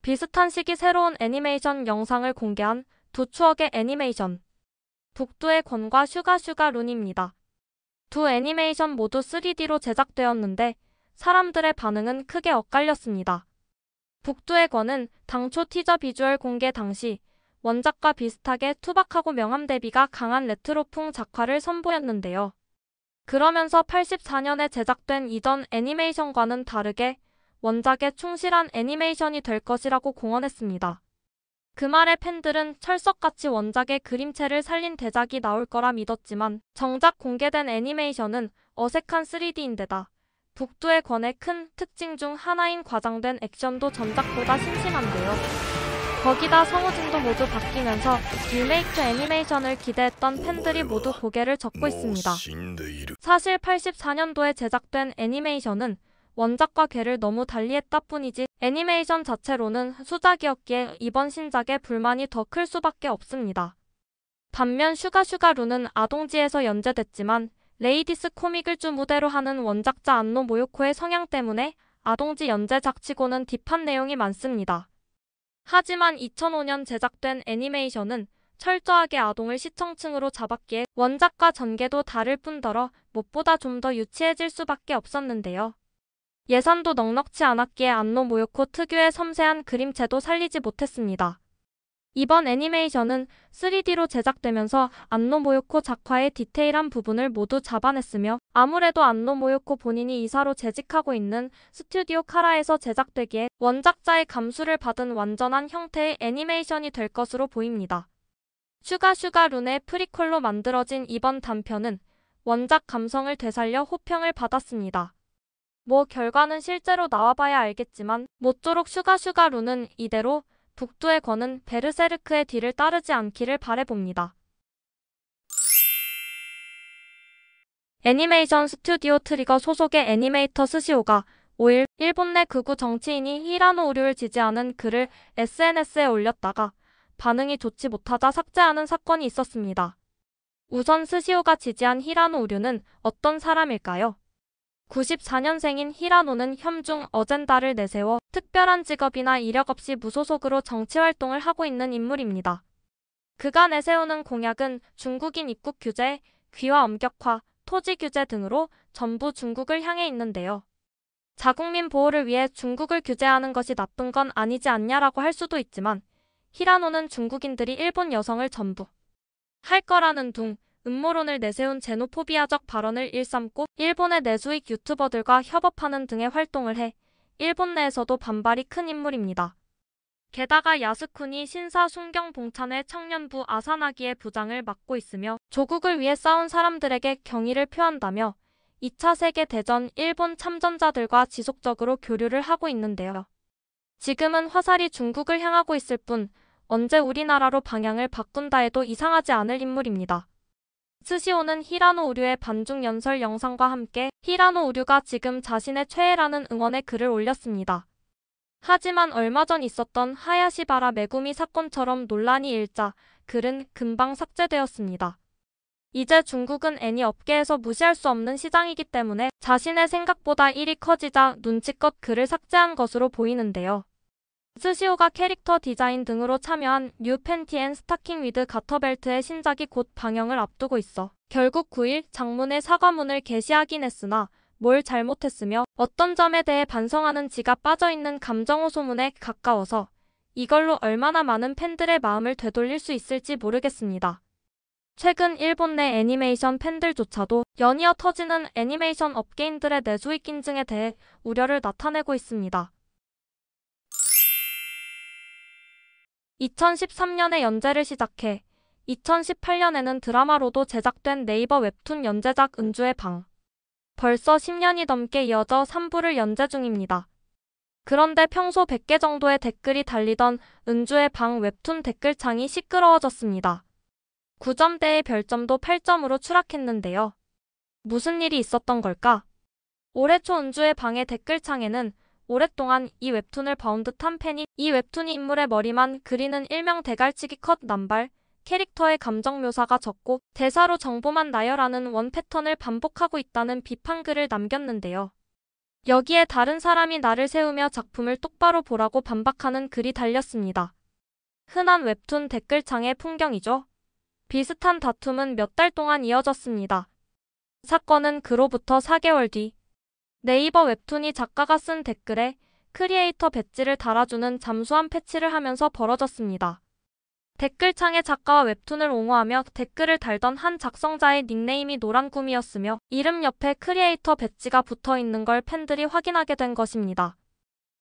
비슷한 시기 새로운 애니메이션 영상을 공개한 두 추억의 애니메이션. 북두의 권과 슈가 룬입니다. 두 애니메이션 모두 3D로 제작되었는데 사람들의 반응은 크게 엇갈렸습니다. 북두의 권은 당초 티저 비주얼 공개 당시 원작과 비슷하게 투박하고 명암 대비가 강한 레트로풍 작화를 선보였는데요. 그러면서 84년에 제작된 이전 애니메이션과는 다르게 원작에 충실한 애니메이션이 될 것이라고 공언했습니다. 그 말에 팬들은 철석같이 원작의 그림체를 살린 대작이 나올 거라 믿었지만 정작 공개된 애니메이션은 어색한 3D인데다 북두의 권의 큰 특징 중 하나인 과장된 액션도 전작보다 심심한데요. 거기다 성우진도 모두 바뀌면서 리메이크 애니메이션을 기대했던 팬들이 모두 고개를 젓고 있습니다. 사실 84년도에 제작된 애니메이션은 원작과 궤를 너무 달리했다 뿐이지 애니메이션 자체로는 수작이었기에 이번 신작에 불만이 더 클 수밖에 없습니다. 반면 슈가 룬은 아동지에서 연재됐지만 레이디스 코믹을 주 무대로 하는 원작자 안노 모요코의 성향 때문에 아동지 연재작치고는 딥한 내용이 많습니다. 하지만 2005년 제작된 애니메이션은 철저하게 아동을 시청층으로 잡았기에 원작과 전개도 다를 뿐더러 무엇보다 좀 더 유치해질 수밖에 없었는데요. 예산도 넉넉치 않았기에 안노 모요코 특유의 섬세한 그림체도 살리지 못했습니다. 이번 애니메이션은 3D로 제작되면서 안노 모요코 작화의 디테일한 부분을 모두 잡아냈으며 아무래도 안노 모요코 본인이 이사로 재직하고 있는 스튜디오 카라에서 제작되기에 원작자의 감수를 받은 완전한 형태의 애니메이션이 될 것으로 보입니다. 슈가 룬의 프리퀄로 만들어진 이번 단편은 원작 감성을 되살려 호평을 받았습니다. 결과는 실제로 나와봐야 알겠지만 모쪼록 슈가 룬은 이대로 북두의 권은 베르세르크의 뒤를 따르지 않기를 바라봅니다. 애니메이션 스튜디오 트리거 소속의 애니메이터 스시오가 5일 일본 내 극우 정치인이 히라노 우류를 지지하는 글을 SNS에 올렸다가 반응이 좋지 못하자 삭제하는 사건이 있었습니다. 우선 스시오가 지지한 히라노 우류는 어떤 사람일까요? 94년생인 히라노는 혐중 어젠다를 내세워 특별한 직업이나 이력 없이 무소속으로 정치활동을 하고 있는 인물입니다. 그가 내세우는 공약은 중국인 입국 규제, 귀화 엄격화, 토지 규제 등으로 전부 중국을 향해 있는데요. 자국민 보호를 위해 중국을 규제하는 것이 나쁜 건 아니지 않냐라고 할 수도 있지만 히라노는 중국인들이 일본 여성을 전부 할 거라는 둥 음모론을 내세운 제노포비아적 발언을 일삼고 일본의 내수익 유튜버들과 협업하는 등의 활동을 해 일본 내에서도 반발이 큰 인물입니다. 게다가 야스쿠니 신사 순경 봉찬의 청년부 아사나기의 부장을 맡고 있으며 조국을 위해 싸운 사람들에게 경의를 표한다며 2차 세계대전 일본 참전자들과 지속적으로 교류를 하고 있는데요. 지금은 화살이 중국을 향하고 있을 뿐 언제 우리나라로 방향을 바꾼다 해도 이상하지 않을 인물입니다. 스시오는 히라노 우류의 반중 연설 영상과 함께 히라노 우류가 지금 자신의 최애라는 응원의 글을 올렸습니다. 하지만 얼마 전 있었던 하야시바라 메구미 사건처럼 논란이 일자 글은 금방 삭제되었습니다. 이제 중국은 애니 업계에서 무시할 수 없는 시장이기 때문에 자신의 생각보다 일이 커지자 눈치껏 글을 삭제한 것으로 보이는데요. 스시오가 캐릭터 디자인 등으로 참여한 뉴 팬티 앤 스타킹 위드 가터벨트의 신작이 곧 방영을 앞두고 있어 결국 9일 장문의 사과문을 게시하긴 했으나 뭘 잘못했으며 어떤 점에 대해 반성하는 지가 빠져있는 감정호소문에 가까워서 이걸로 얼마나 많은 팬들의 마음을 되돌릴 수 있을지 모르겠습니다. 최근 일본 내 애니메이션 팬들조차도 연이어 터지는 애니메이션 업계인들의 내수익 인증에 대해 우려를 나타내고 있습니다. 2013년에 연재를 시작해 2018년에는 드라마로도 제작된 네이버 웹툰 연재작 은주의 방. 벌써 10년이 넘게 이어져 3부를 연재 중입니다. 그런데 평소 100개 정도의 댓글이 달리던 은주의 방 웹툰 댓글창이 시끄러워졌습니다. 9점대의 별점도 8점으로 추락했는데요. 무슨 일이 있었던 걸까? 올해 초 은주의 방의 댓글창에는 오랫동안 이 웹툰을 봐온 듯한 팬이 이 웹툰이 인물의 머리만 그리는 일명 대갈치기 컷 남발, 캐릭터의 감정 묘사가 적고 대사로 정보만 나열하는 원 패턴을 반복하고 있다는 비판글을 남겼는데요. 여기에 다른 사람이 나를 세우며 작품을 똑바로 보라고 반박하는 글이 달렸습니다. 흔한 웹툰 댓글창의 풍경이죠. 비슷한 다툼은 몇 달 동안 이어졌습니다. 사건은 그로부터 4개월 뒤 네이버 웹툰이 작가가 쓴 댓글에 크리에이터 배지를 달아주는 잠수함 패치를 하면서 벌어졌습니다. 댓글창에 작가와 웹툰을 옹호하며 댓글을 달던 한 작성자의 닉네임이 노란구미였으며 이름 옆에 크리에이터 배지가 붙어있는 걸 팬들이 확인하게 된 것입니다.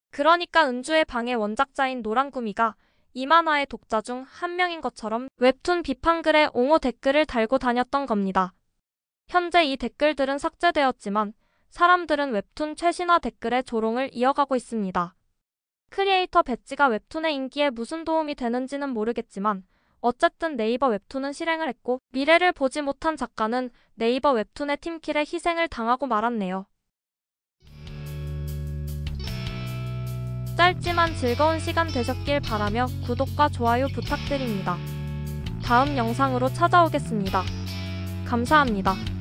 그러니까 은주의 방의 원작자인 노란구미가 이 만화의 독자 중 한 명인 것처럼 웹툰 비판글에 옹호 댓글을 달고 다녔던 겁니다. 현재 이 댓글들은 삭제되었지만 사람들은 웹툰 최신화 댓글의 조롱을 이어가고 있습니다. 크리에이터 배지가 웹툰의 인기에 무슨 도움이 되는지는 모르겠지만 어쨌든 네이버 웹툰은 실행을 했고 미래를 보지 못한 작가는 네이버 웹툰의 팀킬에 희생을 당하고 말았네요. 짧지만 즐거운 시간 되셨길 바라며 구독과 좋아요 부탁드립니다. 다음 영상으로 찾아오겠습니다. 감사합니다.